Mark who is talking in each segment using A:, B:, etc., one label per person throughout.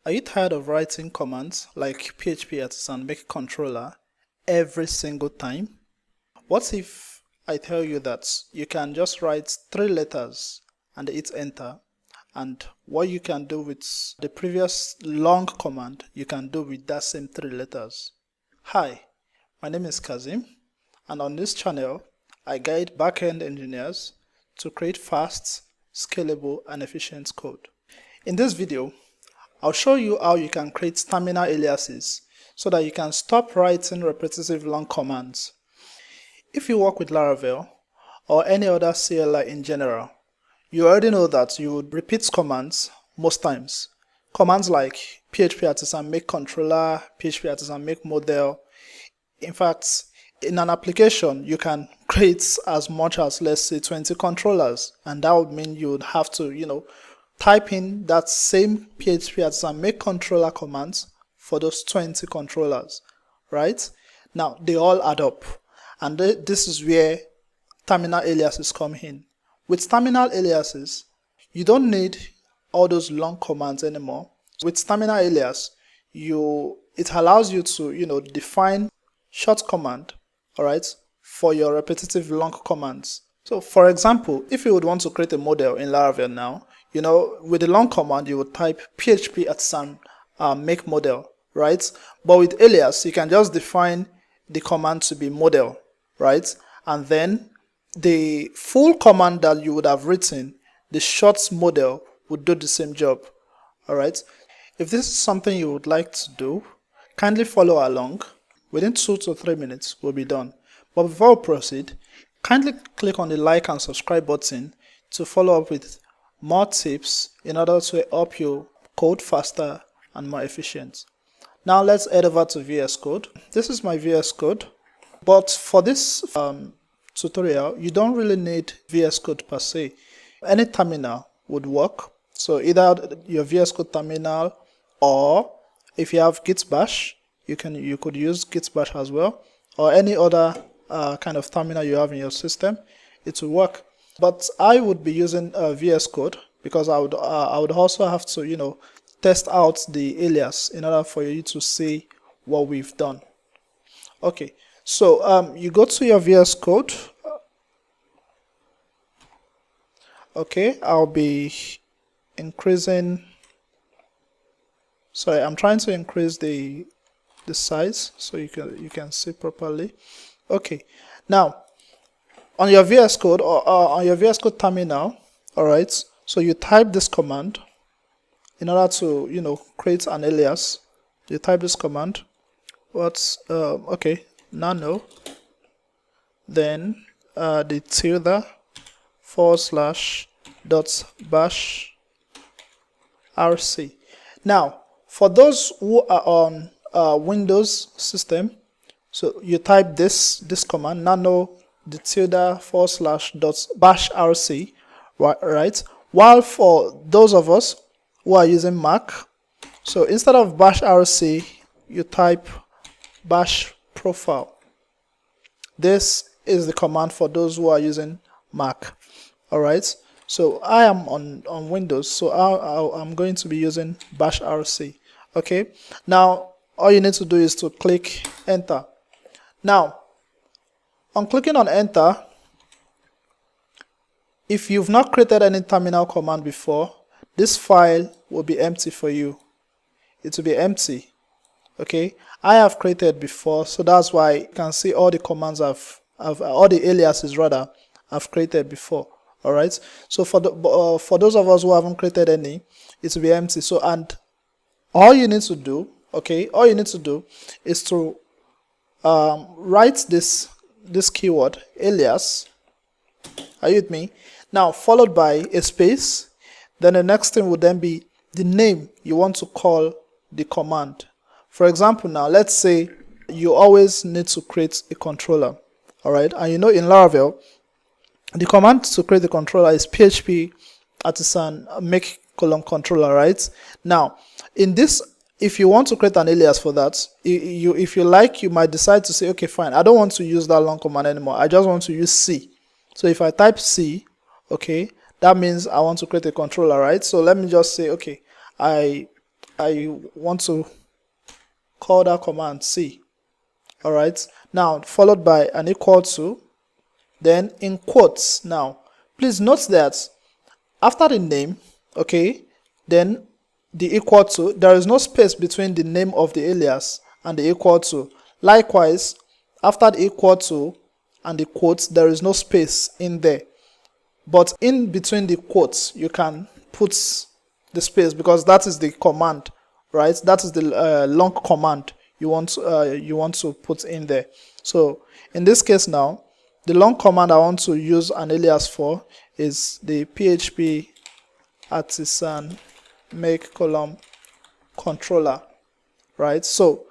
A: Are you tired of writing commands like PHP artisan make controller every single time? What if I tell you that you can just write 3 letters and hit enter, and what you can do with the previous long command you can do with that same 3 letters? Hi, my name is Kazim, and on this channel I guide backend engineers to create fast, scalable and efficient code. In this video I'll show you how you can create terminal aliases so that you can stop writing repetitive long commands. If you work with Laravel or any other CLI in general, you already know that you would repeat commands most times. Commands like PHP artisan make controller, PHP artisan make model. In fact, in an application, you can create as much as, let's say, 20 controllers, and that would mean you would have to, type in that same PHP artisan make controller commands for those 20 controllers, right? Now, they all add up, and this is where terminal aliases come in. With terminal aliases, you don't need all those long commands anymore. With terminal alias, it allows you to, define short command, all right, for your repetitive long commands. So, for example, if you would want to create a model in Laravel now, with the long command, you would type PHP artisan make model, right? But with alias, you can just define the command to be model, right? And then the full command that you would have written, the short model, would do the same job, all right? If this is something you would like to do, kindly follow along. Within 2 to 3 minutes, we'll be done. But before we proceed, kindly click on the like and subscribe button to follow up with more tips in order to help you code faster and more efficient. Now let's head over to VS Code. This is my VS Code, but for this tutorial you don't really need VS Code per se. Any terminal would work, so either your VS Code terminal, or if you have Git Bash, you could use Git Bash as well, or any other kind of terminal you have in your system, it will work. But I would be using VS Code because I would also have to test out the alias in order for you to see what we've done. Okay, so you go to your VS Code. Okay, I'll be increasing. Sorry, I'm trying to increase the size so you can see properly. Okay, now on your VS Code or on your VS Code terminal, all right, so you type this command in order to create an alias. You type this command, okay, nano, then the tilde /.bash rc. Now for those who are on Windows system, so you type this command, nano the tilde /.bash rc, right? While for those of us who are using Mac, so instead of bash rc, you type bash profile. This is the command for those who are using Mac, all right? So I am on Windows, so I'm going to be using bash rc. Okay, now all you need to do is to click enter. Now on clicking on enter, if you've not created any terminal command before, this file will be empty for you. It will be empty. Okay, I have created before, so that's why you can see all the commands all the aliases rather I've created before. All right, so for those of us who haven't created any, it will be empty. So, and all you need to do, okay, all you need to do is to write this keyword alias. Are you with me? Now followed by a space, then the next thing would then be the name you want to call the command. For example, now let's say you always need to create a controller, all right, and in Laravel the command to create the controller is PHP artisan make controller, right? Now in this, if you want to create an alias for that, if you like, you might decide to say, okay, fine, I don't want to use that long command anymore, I just want to use C. So if I type C, okay, that means I want to create a controller, right? So let me just say, okay, I I want to call that command C. Alright, now followed by an equal to, then in quotes. Now please note that after the name, okay, then the equal to, there is no space between the name of the alias and the equal to. Likewise, after the equal to and the quotes, there is no space in there. But in between the quotes, you can put the space because that is the command, right? That is the long command you want to put in there. So in this case now, the long command I want to use an alias for is the PHP artisan make column controller, right? So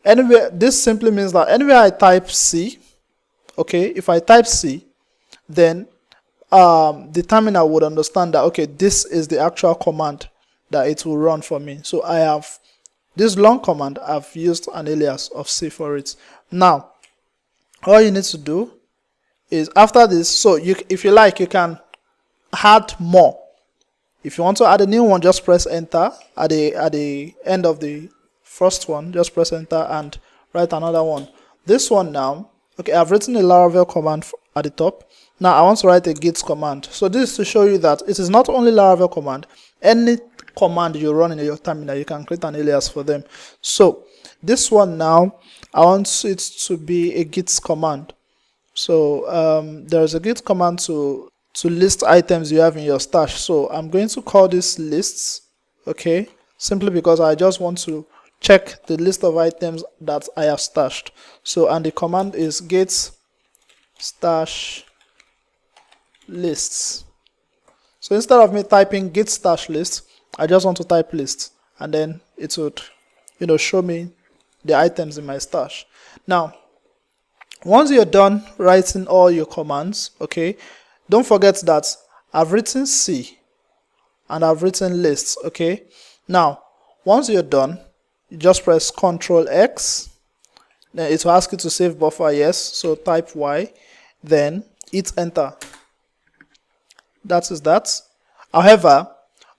A: anywhere, this simply means that anywhere I type C, okay, if I type C, then the terminal would understand that, okay, this is the actual command that it will run for me. So I have this long command, I've used an alias of C for it. Now all you need to do is after this, so if you like, you can add more. If you want to add a new one, just press enter at the end of the first one. Just press enter and write another one. This one now, okay, I've written a Laravel command at the top. Now I want to write a git command. So this is to show you that it is not only Laravel command. Any command you run in your terminal, you can create an alias for them. So this one now, I want it to be a git command. So there's a git command to list items you have in your stash. So I'm going to call this lists, okay, simply because I just want to check the list of items that I have stashed. So, and the command is git stash lists. So instead of me typing git stash list, I just want to type list, and then it would, show me the items in my stash. Now once you're done writing all your commands, okay, don't forget that I've written C and I've written lists, okay. Now once you're done, you just press Ctrl X, then it will ask you to save buffer, yes, so type Y, then hit enter. That is that. However,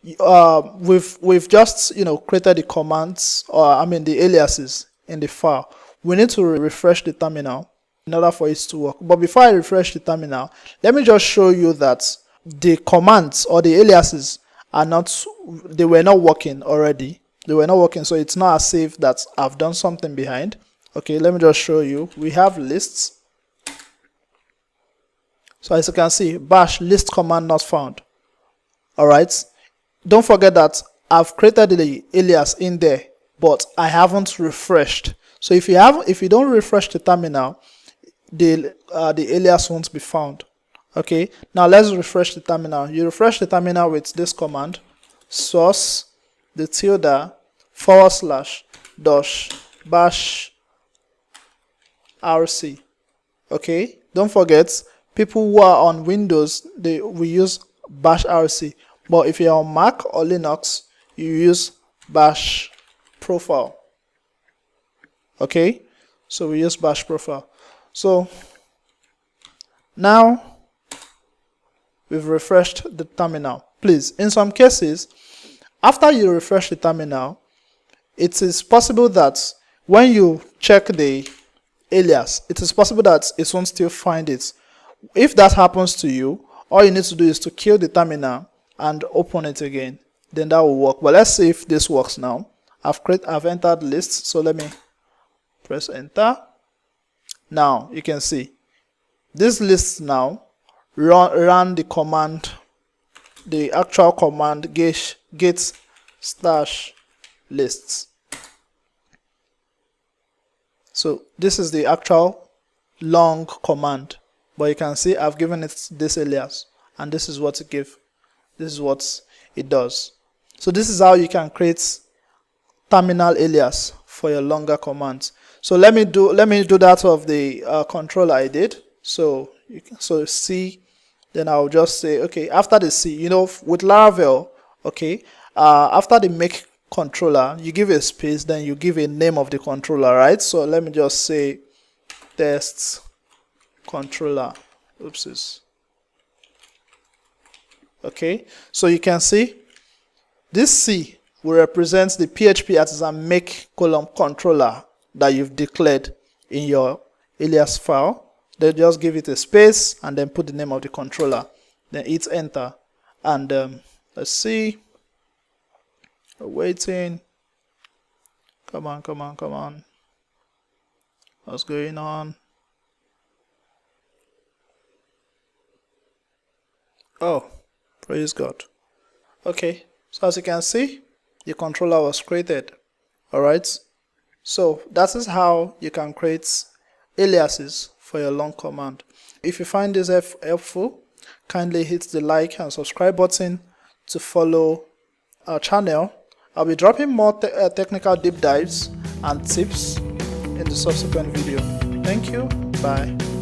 A: we've just created the commands, or I mean the aliases in the file. We need to refresh the terminal in order for it to work. But before I refresh the terminal, let me just show you that the commands or the aliases they were not working already. They were not working, so it's not as if that I've done something behind. Okay, let me just show you. We have lists. So as you can see, bash list command not found. Alright, don't forget that I've created the alias in there, but I haven't refreshed. So if you don't refresh the terminal, the alias won't be found. Okay, now let's refresh the terminal. You refresh the terminal with this command, source the tilde / bash rc. Okay, don't forget, people who are on Windows, we use bash rc, but if you're on Mac or Linux, you use bash profile. Okay, so we use bash profile. So now we've refreshed the terminal. Please, in some cases, after you refresh the terminal, it is possible that when you check the alias, it is possible that it won't still find it. If that happens to you, all you need to do is to kill the terminal and open it again. Then that will work. But let's see if this works now. I've entered lists, so let me press enter. Now you can see this list now run the command, the actual command git stash lists. So this is the actual long command, but you can see I've given it this alias, and this is what it gives. This is what it does. So this is how you can create terminal alias for your longer commands. So let me do that of the controller I did. So C, then I'll just say, okay, after the C, with Laravel, okay, after the make controller, you give a space, then you give a name of the controller, right? So let me just say test controller. Oopsies. Okay, so you can see this C will represent the PHP artisan make column controller that you've declared in your alias file. Then just give it a space and then put the name of the controller. Then hit enter. And let's see. Waiting. Come on, come on, come on. What's going on? Oh, praise God. Okay, so as you can see, the controller was created. Alright, so that is how you can create aliases for your long command. If you find this helpful, kindly hit the like and subscribe button to follow our channel. I'll be dropping more technical deep dives and tips in the subsequent video. Thank you. Bye.